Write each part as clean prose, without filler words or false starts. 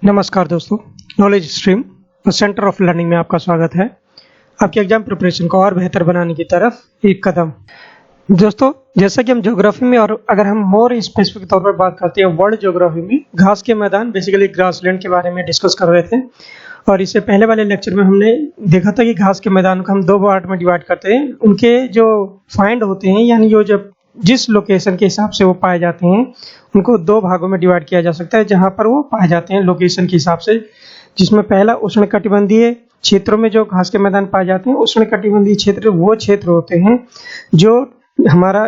नमस्कार दोस्तों, knowledge stream centre of learning में आपका स्वागत है। आपके एग्जाम प्रिपरेशन को और बेहतर बनाने की तरफ एक कदम। दोस्तों, जैसा कि हम ज्योग्राफी में और अगर हम मोर स्पेसिफिक तौर पर बात करते हैं वर्ल्ड ज्योग्राफी में, घास के मैदान बेसिकली ग्रासलैंड के बारे में डिस्कस कर रहे थे। और इससे पहले वाले लेक्चर में हमने देखा था कि घास के मैदान को हम दो पार्ट में डिवाइड करते हैं। उनके जो फाइंड होते हैं, यानी वो जब जिस लोकेशन के हिसाब से वो पाए जाते हैं, उनको दो भागों में डिवाइड किया जा सकता है जहां पर वो पाए जाते हैं लोकेशन के हिसाब से। जिसमें पहला उष्णकटिबंधीय क्षेत्रों में जो घास के मैदान पाए जाते हैं, उष्णकटिबंधीय क्षेत्र वो क्षेत्र होते हैं जो हमारा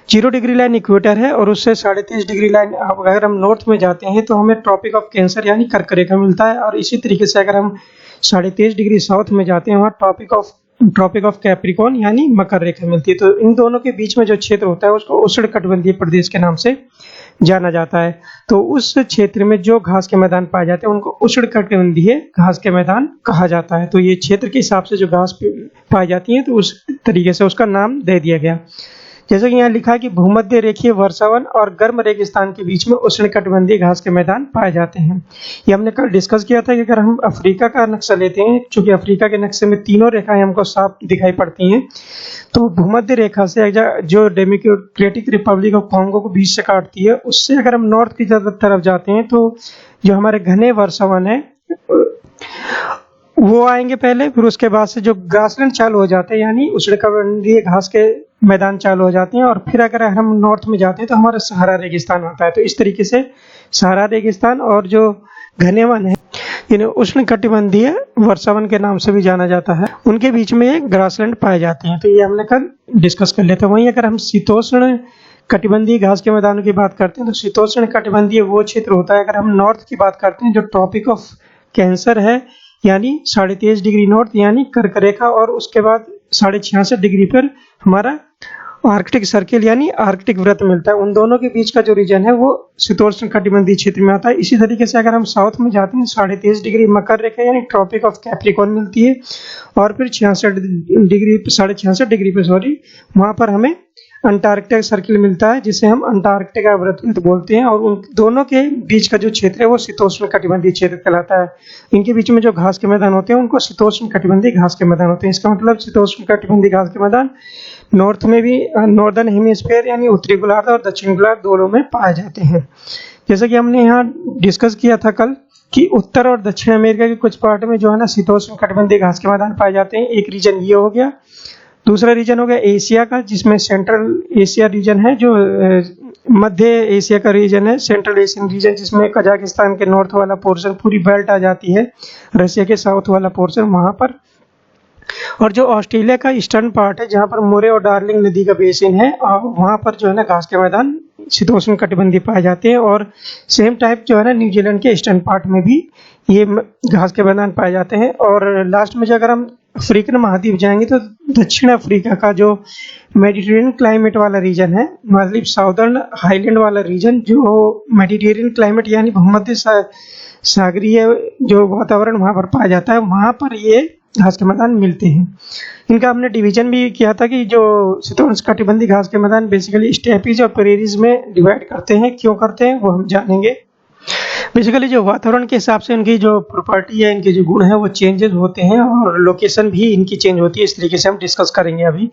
0 डिग्री लाइन इक्वेटर है और उससे 23.5 डिग्री लाइन अगर हम नॉर्थ में जाते हैं तो हमें ट्रॉपिक ऑफ कैंसर यानी कर्क रेखा मिलता है। और इसी तरीके से अगर हम 23.5 डिग्री साउथ में जाते हैं, वहाँ ट्रॉपिक ऑफ कैप्रिकॉर्न यानी मकर रेखा मिलती है। तो इन दोनों के बीच में जो क्षेत्र होता है उसको उष्णकटिबंधीय प्रदेश के नाम से जाना जाता है। तो उस क्षेत्र में जो घास के मैदान पाए जाते हैं उनको उष्णकटिबंधीय घास के मैदान कहा जाता है। तो ये क्षेत्र के हिसाब से जो घास पाई जाती है तो उस तरीके से उसका नाम दे दिया गया। जैसे कि यहाँ लिखा है कि भूमध्य रेखीय वर्षावन और गर्म रेगिस्तान के बीच में उष्णकटिबंधीय घास के मैदान पाए जाते हैं। ये हमने कल डिस्कस किया था कि अगर हम अफ्रीका का नक्शा लेते हैं, चूंकि अफ्रीका के नक्शे में तीनों रेखाएं हमको साफ दिखाई पड़ती हैं, तो भूमध्य रेखा से जो डेमोक्रेटिक रिपब्लिक ऑफ कॉन्गो को बीच से काटती है, उससे अगर हम नॉर्थ की तरफ जाते हैं तो जो हमारे घने वर्षावन है वो आएंगे पहले, फिर उसके बाद से जो ग्रासलैंड चालू हो जाते हैं यानी उष्णकटिबंधीय घास के मैदान चालू हो जाते हैं। और फिर अगर हम नॉर्थ में जाते हैं तो हमारा सहारा रेगिस्तान आता है। तो इस तरीके से सहारा रेगिस्तान और जो घने वन है, इन्हें उष्णकटिबंधीय वर्षावन के नाम से भी जाना जाता है, उनके बीच में ये ग्रासलैंड पाए जाते हैं। तो ये हमने कल डिस्कस कर लिया था। वहीं अगर हम शीतोष्ण कटिबंधीय घास के मैदानों की बात करते हैं तो शीतोष्ण कटिबंधीय वो क्षेत्र होता है, अगर हम नॉर्थ की बात करते हैं, जो ट्रॉपिक ऑफ कैंसर है यानी 23.5 डिग्री नॉर्थ यानी कर्क रेखा, और उसके बाद 66.5 डिग्री पर हमारा आर्कटिक सर्किल यानी आर्कटिक वृत्त मिलता है। उन दोनों के बीच का जो रीजन है वो शीतोष्ण कटिबंधीय क्षेत्र में आता है। इसी तरीके से अगर हम साउथ में जाते हैं, 23.5 डिग्री मकर रेखा यानी ट्रॉपिक ऑफ कैप्रिकॉर्न मिलती है, और फिर 66.5 डिग्री पे वहां पर हमें अंटार्कटिक सर्किल मिलता है, जिसे हम अंटार्कटिका वृत्त बोलते हैं। और उन दोनों के बीच का जो क्षेत्र है वो शीतोष्ण कटिबंधीय क्षेत्र कहलाता है। इनके बीच में जो घास के मैदान होते हैं उनको शीतोष्ण कटिबंधीय घास के मैदान होते हैं। इसका मतलब शीतोष्ण कटिबंधीय घास के मैदान नॉर्थ में भी, नॉर्दर्न हेमिस्फीयर यानी उत्तरी गोलार्ध और दक्षिण गोलार्ध दोनों में पाए जाते हैं। जैसे कि हमने यहाँ डिस्कस किया था कल कि उत्तर और दक्षिण अमेरिका के कुछ पार्ट में जो है ना शीतोष्ण कटिबंधीय घास के मैदान पाए जाते हैं। एक रीजन ये हो गया। दूसरा रीजन हो गया एशिया का, जिसमें सेंट्रल एशिया रीजन है, जो मध्य एशिया का रीजन है, सेंट्रल एशियन रीजन, जिसमें कजाकिस्तान के नॉर्थ वाला पोर्शन पूरी बेल्ट आ जाती है, रशिया के साउथ वाला पोर्शन वहां पर, और जो ऑस्ट्रेलिया का ईस्टर्न पार्ट है जहां पर मुरे और डार्लिंग नदी का बेसिन है, वहां पर जो है ना घास के मैदान शीतोष्ण कटिबंधीय पाए जाते हैं। और सेम टाइप जो है ना न्यूजीलैंड के ईस्टर्न पार्ट में भी ये घास के मैदान पाए जाते हैं। और लास्ट में जो अगर हम अफ्रीकन महाद्वीप जाएंगे तो दक्षिण अफ्रीका का जो मेडिटेरियन क्लाइमेट वाला रीजन है, मतलब साउदर्न हाईलैंड वाला रीजन, जो मेडिटेरियन क्लाइमेट यानी भूमध्य सागरीय जो वातावरण वहां पर पाया जाता है, वहां पर ये घास के मैदान मिलते हैं। इनका हमने डिवीजन भी किया था कि जो शीतोष्ण कटिबंधीय घास के मैदान बेसिकली स्टेपीज और प्रेरीज में डिवाइड करते हैं। क्यों करते हैं वो हम जानेंगे। बेसिकली जो वातावरण के हिसाब से इनकी जो प्रॉपर्टी है, इनके जो गुण है वो चेंजेस होते हैं और लोकेशन भी इनकी चेंज होती है। इस तरीके से हम डिस्कस करेंगे अभी।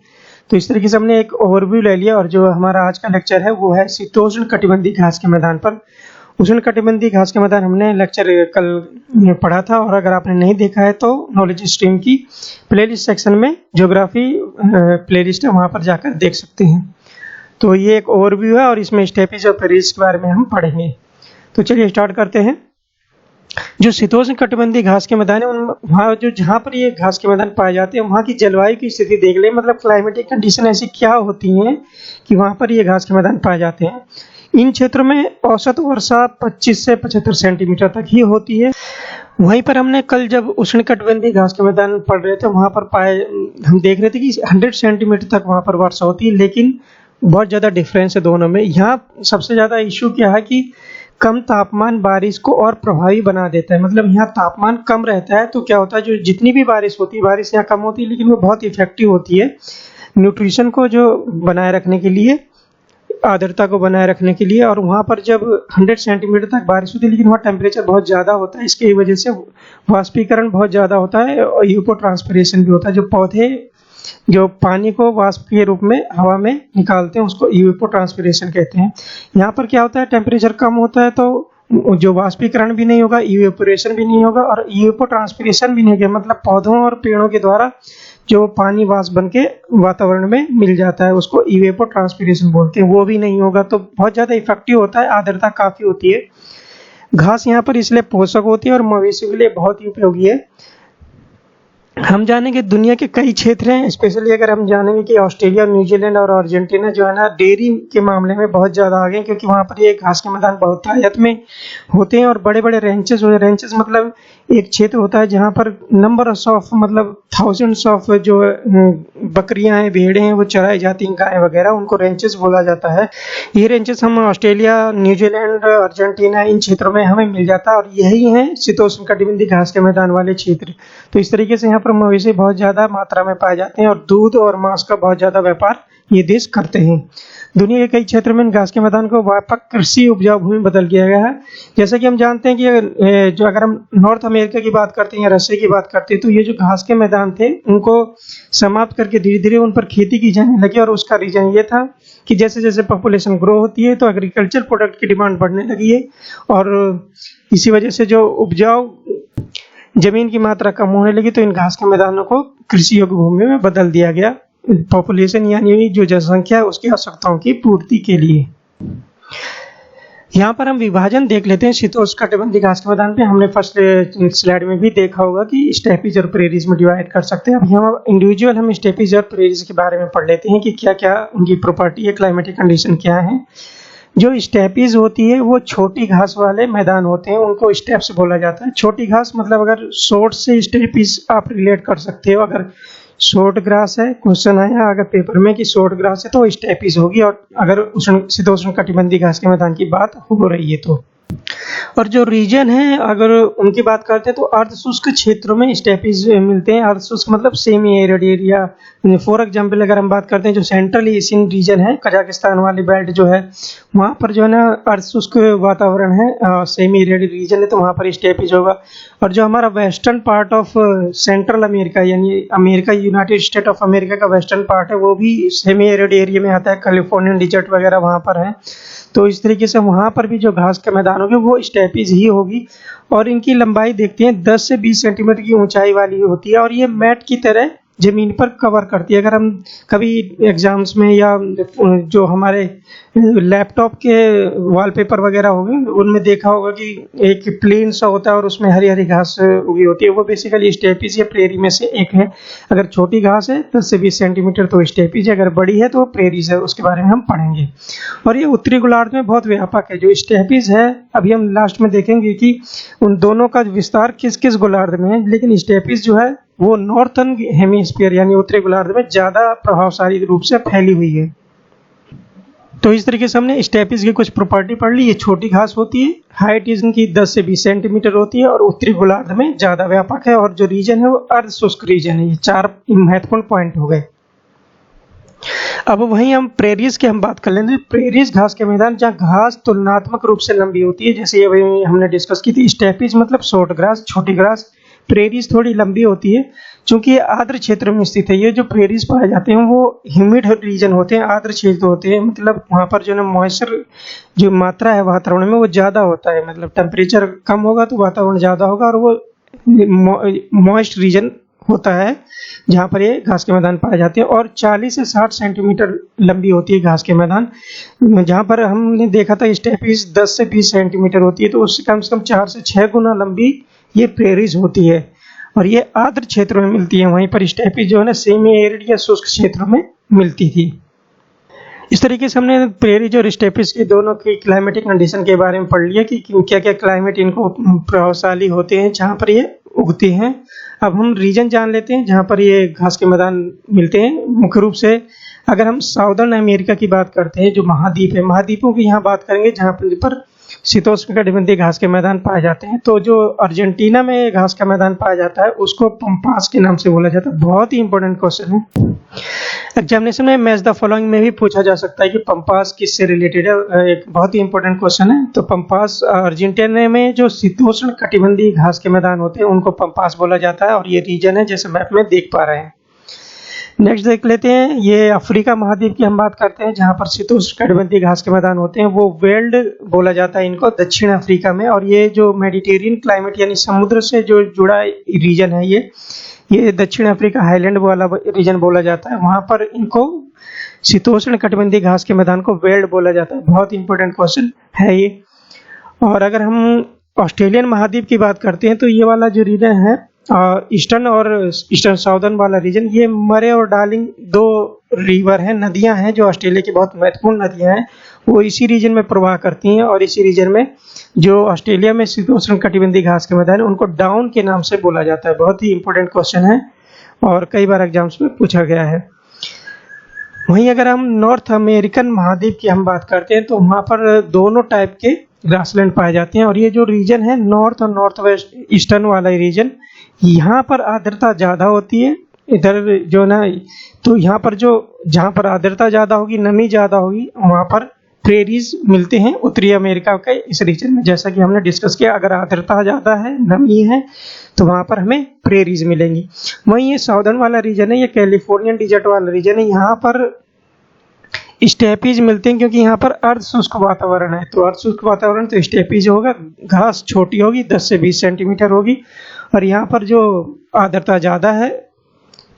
तो इस तरीके से हमने एक ओवरव्यू ले लिया, और जो हमारा आज का लेक्चर है वो है शीतोष्ण कटिबंधीय घास के मैदान पर। उष्णकटिबंधीय घास के मैदान हमने लेक्चर कल पढ़ा था, और अगर आपने नहीं देखा है तो नॉलेज स्ट्रीम की प्लेलिस्ट सेक्शन में ज्योग्राफी प्लेलिस्ट है, वहां पर जाकर देख सकते हैं। तो ये एक ओवरव्यू है और इसमें स्टेपीज और पेरीज के बारे में हम पढ़ेंगे। तो चलिए स्टार्ट करते हैं। जो शीतोष्ण कटिबंधीय घास के मैदान है, वहाँ जो जहाँ पर ये घास के मैदान पाए जाते हैं, वहाँ की जलवायु की स्थिति देख ले, मतलब क्लाइमेटिक कंडीशन ऐसी क्या होती हैं कि वहाँ पर ये घास के मैदान पाए जाते हैं। इन क्षेत्रों में औसत वर्षा 25 से 75 सेंटीमीटर तक ही होती है। वहीं पर हमने कल जब उष्णकटिबंधीय घास के मैदान पढ़ रहे थे, वहाँ पर हम देख रहे थे कि 100 सेंटीमीटर तक वहाँ पर वर्षा होती है, लेकिन बहुत ज़्यादा डिफरेंस है दोनों में। यहाँ सबसे ज़्यादा इशू क्या है कि कम तापमान बारिश को और प्रभावी बना देता है। मतलब यहाँ तापमान कम रहता है तो क्या होता है, जो जितनी भी बारिश होती है, बारिश यहाँ कम होती है लेकिन वो बहुत इफेक्टिव होती है न्यूट्रिशन को जो बनाए रखने के लिए। आर्द्रता को बनाए रखने के लिए। और वहाँ पर जब 100 सेंटीमीटर तक बारिश होती है, लेकिन वहाँ टेम्परेचर बहुत ज़्यादा होता है, इसकी वजह से वाष्पीकरण बहुत ज़्यादा होता है और यूपोट्रांसपिरेशन भी होता है। जो पौधे जो पानी को वाष्प के रूप में हवा में निकालते हैं उसको यूपोट्रांसपिरेशन कहते हैं। यहाँ पर क्या होता है, टेम्परेचर कम होता है तो जो वाष्पीकरण भी नहीं होगा, इवेपोरेशन भी नहीं होगा और इवेपोट्रांसपिरेशन भी नहीं होगा, मतलब पौधों और पेड़ों के द्वारा जो पानी वाष्प बन के वातावरण में मिल जाता है उसको इवेपोट्रांसपिरेशन बोलते हैं, वो भी नहीं होगा। तो बहुत ज़्यादा इफेक्टिव होता है, आर्द्रता काफ़ी होती है। घास यहाँ पर इसलिए पोषक होती है और मवेशियों के लिए बहुत ही उपयोगी है। हम जानेंगे दुनिया के कई क्षेत्र हैं, स्पेशली अगर हम जानेंगे कि ऑस्ट्रेलिया, न्यूजीलैंड और अर्जेंटीना जो है ना डेयरी के मामले में बहुत ज़्यादा आगे हैं, क्योंकि वहाँ पर ये घास के मैदान बहुत तादाद में होते हैं और बड़े बड़े रेंचेस होते हैं। रेंचेस मतलब एक क्षेत्र होता है जहाँ पर नंबर ऑफ मतलब थाउजेंड्स ऑफ जो बकरियां हैं, भेड़ें हैं, वो चराई जाती हैं, गायें वगैरह, उनको रेंचेस बोला जाता है। ये रेंचेस हम ऑस्ट्रेलिया, न्यूजीलैंड, अर्जेंटीना इन क्षेत्रों में हमें मिल जाता है और यही है शीतोष्णकटिबंधीय घास के मैदान वाले क्षेत्र। तो इस तरीके से यहाँ पर मवेशी बहुत ज़्यादा मात्रा में पाए जाते हैं और दूध और मांस का बहुत ज़्यादा व्यापार ये देश करते हैं। दुनिया के कई क्षेत्रों में घास के मैदान को व्यापक कृषि उपजाऊ भूमि बदल किया गया है। जैसा कि हम जानते हैं कि जो अगर हम नॉर्थ अमेरिका की बात करते हैं या रशिया की बात करते हैं तो ये जो घास के मैदान थे उनको समाप्त करके धीरे धीरे उन पर खेती की जाने लगी। और उसका रीजन ये था कि जैसे जैसे पॉपुलेशन ग्रो होती है तो एग्रीकल्चर प्रोडक्ट की डिमांड बढ़ने लगी है और इसी वजह से जो उपजाऊ जमीन की मात्रा कम होने लगी तो इन घास के मैदानों को कृषि योग्य भूमि में बदल दिया गया, पॉपुलेशन यानी जो जनसंख्या है उसकी आवश्यकताओं की पूर्ति के लिए। यहाँ पर हम विभाजन देख लेते हैं शीतोष्णकटिबंधीय घास के मैदान पे। हमने फर्स्ट स्लाइड में भी देखा होगा कि स्टेपीज और प्रेरीज में डिवाइड कर सकते हैं। अभी हम इंडिविजुअल हम स्टेपीज और प्रेरीज के बारे में पढ़ लेते हैं कि क्या क्या उनकी प्रॉपर्टी है, क्लाइमेटिक कंडीशन क्या है। जो स्टेपीज होती है वो छोटी घास वाले मैदान होते हैं, उनको स्टेप्स बोला जाता है। छोटी घास मतलब अगर शॉर्ट से स्टेपीज आप रिलेट कर सकते हो। अगर शॉर्ट ग्रास है, क्वेश्चन आया अगर पेपर में कि शॉर्ट ग्रास है तो स्टेपीज होगी, और अगर शीतोष्णकटिबंधीय घास के मैदान की बात हो रही है तो। और जो रीजन है अगर उनकी बात करते हैं तो अर्ध शुष्क क्षेत्रों में स्टेपीज मिलते हैं। अर्ध शुष्क मतलब semi arid area. For example अगर हम बात करते हैं जो सेंट्रल एशियन रीजन है, कजाकिस्तान वाली बेल्ट जो है वहाँ पर जो है ना अर्ध शुष्क वातावरण है, सेमी एरिड रीजन है, तो वहाँ पर स्टेपीज होगा। और जो हमारा western part of central America यानी America, United State of America का वेस्टर्न पार्ट है वो भी सेमी एरिड एरिया में आता है, कैलिफोर्नियन डिजर्ट वगैरह वहाँ पर है। तो इस तरीके से वहाँ पर भी जो घास के मैदान होंगे वो स्टेपीज ही होगी। और इनकी लंबाई देखते हैं 10 से 20 सेंटीमीटर की ऊंचाई वाली होती है और ये मैट की तरह जमीन पर कवर करती है। अगर हम कभी एग्जाम्स में या जो हमारे लैपटॉप के वॉलपेपर वगैरह होंगे उनमें देखा होगा कि एक प्लेन सा होता है और उसमें हरी हरी घास उगी होती है, वो बेसिकली स्टेपीज या प्रेरी में से एक है। अगर छोटी घास है 10 से 20 सेंटीमीटर तो स्टेपीज है, अगर बड़ी है तो प्रेरीज है, उसके बारे में हम पढ़ेंगे। और ये उत्तरी गोलार्ध में बहुत व्यापक है। जो स्टेपीज है अभी हम लास्ट में देखेंगे कि उन दोनों का विस्तार किस किस गोलार्ध में है, लेकिन स्टेपीज जो है वो नॉर्थर्न हेमिस्फीयर यानी उत्तरी गोलार्ध में ज्यादा प्रभावशाली रूप से फैली हुई है। तो इस तरीके से हमने स्टेपीज की कुछ प्रॉपर्टी पढ़ ली। ये छोटी घास होती है, हाइट इनकी 10 से 20 सेंटीमीटर होती है और उत्तरी गोलार्ध में ज्यादा व्यापक है। और जो रीजन है वो अर्ध शुष्क रीजन है। ये 4 महत्वपूर्ण पॉइंट हो गए। अब वहीं हम प्रेरीज की हम बात कर लेंगे। प्रेरीज घास के मैदान जहाँ घास तुलनात्मक रूप से लंबी होती है, जैसे अभी हमने डिस्कस की थी। स्टेपीज मतलब शॉर्ट ग्रास, छोटी ग्रास। प्रेरीज थोड़ी लंबी होती है क्योंकि ये आर्द्र क्षेत्र में स्थित है। ये जो प्रेरीज पाए जाते हैं वो ह्यूमिड रीजन होते हैं, आर्द्र क्षेत्र होते हैं, मतलब वहाँ पर जो है मॉइस्चर जो मात्रा है वातावरण में वो ज़्यादा होता है। मतलब टेम्परेचर कम होगा तो वातावरण ज़्यादा होगा और वो मॉइस्ट रीजन होता है जहाँ पर ये घास के मैदान पाए जाते हैं। और 40 से 60 सेंटीमीटर लंबी होती है घास के मैदान। जहाँ पर हमने देखा था स्टेपीज 10 से 20 सेंटीमीटर होती है, तो उससे कम 4 से 6 गुना लंबी ये प्रेरीज होती है और ये आर्द्र क्षेत्रों में मिलती है। वहीं पर स्टेपीज जो है ना सेमी एरिड या शुष्क क्षेत्रों में मिलती थी। इस तरीके से हमने प्रेरीज और स्टेपीज की दोनों की क्लाइमेटिक कंडीशन के बारे में पढ़ लिया कि क्या क्या क्लाइमेट इनको प्रभावशाली होते हैं जहाँ पर ये उगते हैं। अब हम रीजन जान लेते हैं जहाँ पर ये घास के मैदान मिलते हैं। मुख्य रूप से अगर हम साउदर्न अमेरिका की बात करते हैं, जो महाद्वीप है, महाद्वीपों की यहाँ बात करेंगे जहाँ पर शीतोष्णकटिबंधीय घास के मैदान पाए जाते हैं। तो जो अर्जेंटीना में घास का मैदान पाया जाता है उसको पंपास के नाम से बोला जाता है। बहुत ही इंपॉर्टेंट क्वेश्चन है, एग्जामिनेशन में मैच द फॉलोइंग में भी पूछा जा सकता है कि पंपास किससे रिलेटेड है। एक बहुत ही इंपॉर्टेंट क्वेश्चन है। तो पंपास अर्जेंटीना में जो शीतोष्ण कटिबंधीय घास के मैदान होते हैं उनको पंपास बोला जाता है और ये रीजन है जैसे मैप में देख पा रहे हैं। नेक्स्ट देख लेते हैं, ये अफ्रीका महाद्वीप की हम बात करते हैं जहां पर शीतोष्ण कटिबंधीय घास के मैदान होते हैं, वो वेल्ड बोला जाता है इनको दक्षिण अफ्रीका में। और ये जो मेडिटेरियन क्लाइमेट यानी समुद्र से जो जुड़ा रीजन है ये दक्षिण अफ्रीका हाईलैंड वाला रीजन बोला जाता है। वहां पर इनको शीतोष्ण कटिबंधीय घास के मैदान को वेल्ड बोला जाता है। बहुत इंपॉर्टेंट क्वेश्चन है ये। और अगर हम ऑस्ट्रेलियन महाद्वीप की बात करते हैं तो ये वाला जो रीजन है ईस्टर्न और ईस्टर्न साउदर्न वाला रीजन, ये मरे और डार्लिंग दो रिवर हैं, नदियां हैं जो ऑस्ट्रेलिया की बहुत महत्वपूर्ण नदियां हैं, वो इसी रीजन में प्रवाह करती हैं। और इसी रीजन में जो ऑस्ट्रेलिया में शीतोष्ण कटिबंधीय घास के मैदान है उनको डाउन के नाम से बोला जाता है। बहुत ही इंपॉर्टेंट क्वेश्चन है और कई बार एग्जाम्स में पूछा गया है। वहीं अगर हम नॉर्थ अमेरिकन महाद्वीप की हम बात करते हैं तो वहाँ पर दोनों टाइप के ग्रासलैंड पाए जाते हैं। और ये जो रीजन है नॉर्थ और नॉर्थ वेस्ट ईस्टर्न वाला रीजन, यहाँ पर आर्द्रता ज़्यादा होती है। इधर जो ना, तो यहाँ पर जो जहाँ पर आर्द्रता ज़्यादा होगी, नमी ज़्यादा होगी, वहाँ पर प्रेरीज मिलते हैं उत्तरी अमेरिका के इस रीजन में। जैसा कि हमने डिस्कस किया, अगर आर्द्रता ज़्यादा है, नमी है, तो वहाँ पर हमें प्रेरीज मिलेंगी। वहीं ये साउदर्न वाला रीजन है, ये कैलिफोर्नियन डिजर्ट वाला रीजन है, यहाँ पर स्टेपीज मिलते हैं क्योंकि यहाँ पर अर्ध शुष्क वातावरण है। तो अर्ध शुष्क वातावरण तो स्टेपीज होगा, घास छोटी होगी, 10 से 20 सेंटीमीटर होगी। और यहाँ पर जो आर्द्रता ज़्यादा है,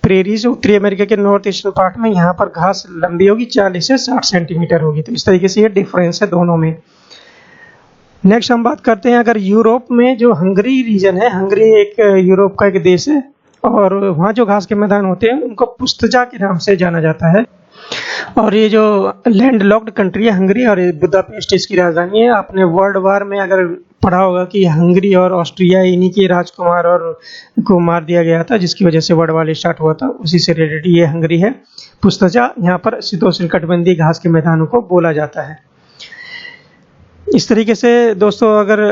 प्रेरीज उत्तरी अमेरिका के नॉर्थ ईस्टर्न पार्ट में, यहाँ पर घास लंबी होगी, 40 से 60 सेंटीमीटर होगी। तो इस तरीके से ये डिफरेंस है दोनों में। नेक्स्ट हम बात करते हैं अगर यूरोप में जो हंगरी रीजन है, हंगरी एक यूरोप का एक देश है और वहाँ जो घास के मैदान होते हैं उनको पुस्तजा के नाम से जाना जाता है। और ये जो लैंड लॉक्ड कंट्री है हंगरी, और बुदापेस्ट इसकी राजधानी है। आपने वर्ल्ड वार में अगर पढ़ा होगा कि हंगरी और ऑस्ट्रिया इन्हीं के राजकुमार और को मार दिया गया था, जिसकी वजह से वर्ल्ड वार स्टार्ट हुआ था, उसी से रिलेटेड ये हंगरी है। पुस्तजा यहाँ पर शीतोष्ण कटिबंधीय घास के मैदानों को बोला जाता है। इस तरीके से दोस्तों अगर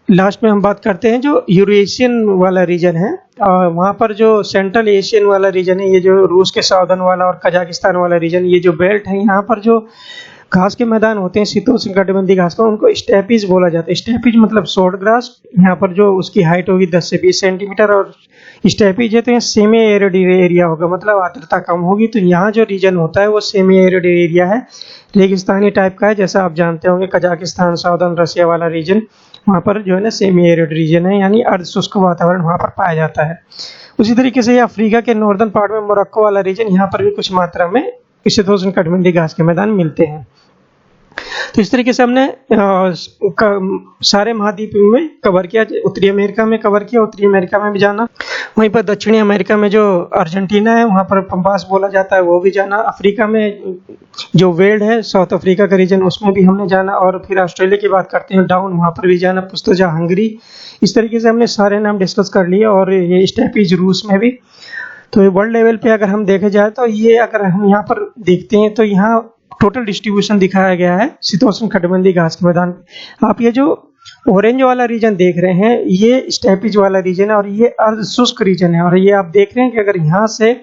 लास्ट में हम बात करते हैं जो यूरेशियन वाला रीजन है, वहाँ पर जो सेंट्रल एशियन वाला रीजन है, ये जो रूस के साउदर्न वाला और कजाकिस्तान वाला रीजन, ये जो बेल्ट है, यहाँ पर जो घास के मैदान होते हैं शीतोष्ण कटिबंधीय घास का, उनको स्टेपीज बोला जाता है। स्टेपीज मतलब शॉर्ट ग्रास, यहाँ पर जो उसकी हाइट होगी 10 से 20 सेंटीमीटर। और स्टेपीज है तो यहाँ सेमी एरिड एरिया होगा, मतलब आर्द्रता कम होगी। तो यहाँ जो रीजन होता है वो सेमी एरिड एरिया है, रेगिस्तानी टाइप का है। जैसा आप जानते होंगे कजाकिस्तान, साउदर्न रशिया वाला रीजन, वहाँ पर जो है ना सेमी एरिड रीजन है, यानी अर्ध शुष्क वातावरण वहाँ पर पाया जाता है। उसी तरीके से ये अफ्रीका के नॉर्दर्न पार्ट में मोरक्को वाला रीजन, यहाँ पर भी कुछ मात्रा में शीतोष्ण कटिबंधीय घास के मैदान मिलते हैं। तो इस तरीके से हमने सारे महाद्वीप में कवर किया। उत्तरी अमेरिका में कवर किया, उत्तरी अमेरिका में भी जाना। वहीं पर दक्षिणी अमेरिका में जो अर्जेंटीना है वहाँ पर पंपास बोला जाता है, वो भी जाना। अफ्रीका में जो वेल्ड है, साउथ अफ्रीका का रीजन, उसमें भी हमने जाना। और फिर ऑस्ट्रेलिया की बात करते हैं, डाउन, वहाँ पर भी जाना, पुस्तजा हंगरी। इस तरीके से हमने सारे नाम डिस्कस कर लिए। और ये स्टेपीज रूस में भी। तो वर्ल्ड लेवल पे अगर हम देखे जाए तो ये अगर हम यहाँ पर देखते हैं तो यहाँ टोटल डिस्ट्रीब्यूशन दिखाया गया है शीतोष्ण कटिबंधीय घास के मैदान। आप ये जो ऑरेंज वाला रीजन देख रहे हैं, ये स्टेपीज वाला रीजन है और ये अर्ध शुष्क रीजन है। और ये आप देख रहे हैं कि अगर यहाँ से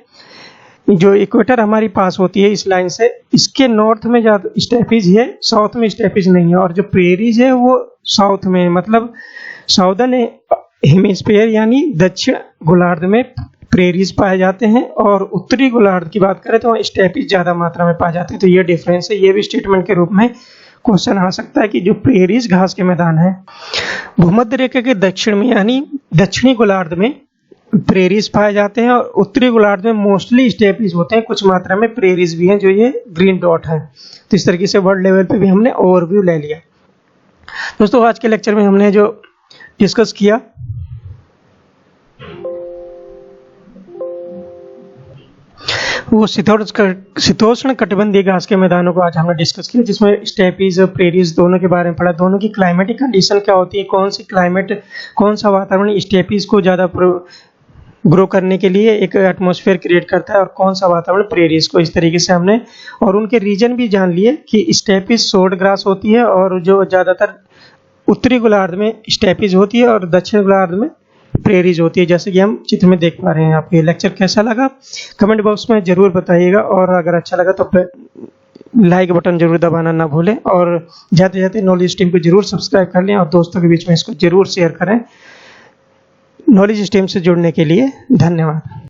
जो इक्वेटर हमारी पास होती है इस लाइन से, इसके नॉर्थ में ज्यादा स्टेपीज है, साउथ में स्टेपीज नहीं है। और जो प्रेरीज है वो साउथ में है, मतलब साउदर्न हेमिस्फीयर यानी दक्षिण गोलार्ध में प्रेरीज पाए जाते हैं। और उत्तरी गोलार्ध की बात करें तो वहाँ स्टेपीज ज्यादा मात्रा में पाए जाते हैं। तो ये डिफरेंस है, ये भी स्टेटमेंट के रूप में क्वेश्चन आ सकता है कि जो प्रेरीज घास के मैदान है भूमध्य रेखा के दक्षिण में यानी दक्षिणी गोलार्ध में प्रेरीज पाए जाते हैं, और उत्तरी गोलार्ध में मोस्टली स्टेपीज होते हैं, कुछ मात्रा में प्रेरीज भी हैं जो ये ग्रीन डॉट है। तो इस तरीके से वर्ल्ड लेवल पे भी हमने ओवरव्यू ले लिया। दोस्तों आज के लेक्चर में हमने जो डिस्कस किया वो शीतोष्ण कटिबंधीय घास के मैदानों को आज हमने डिस्कस किया, जिसमें स्टेपीज और प्रेरीज दोनों के बारे में पढ़ा। दोनों की क्लाइमेटिक कंडीशन क्या होती है, कौन सी क्लाइमेट, कौन सा वातावरण स्टेपीज को ज़्यादा ग्रो करने के लिए एक एटमॉस्फेयर क्रिएट करता है, और कौन सा वातावरण प्रेरीज को। इस तरीके से हमने और उनके रीजन भी जान लिए कि स्टेपीज शॉर्ट ग्रास होती है और जो ज़्यादातर उत्तरी गोलार्ध में स्टेपीज होती है और दक्षिण गोलार्ध में प्रेरीज होती है, जैसे कि हम चित्र में देख पा रहे हैं। आपको ये लेक्चर कैसा लगा कमेंट बॉक्स में ज़रूर बताइएगा, और अगर अच्छा लगा तो लाइक बटन जरूर दबाना ना भूलें, और जाते जाते नॉलेज स्ट्रीम को जरूर सब्सक्राइब कर लें और दोस्तों के बीच में इसको जरूर शेयर करें। नॉलेज स्ट्रीम से जुड़ने के लिए धन्यवाद।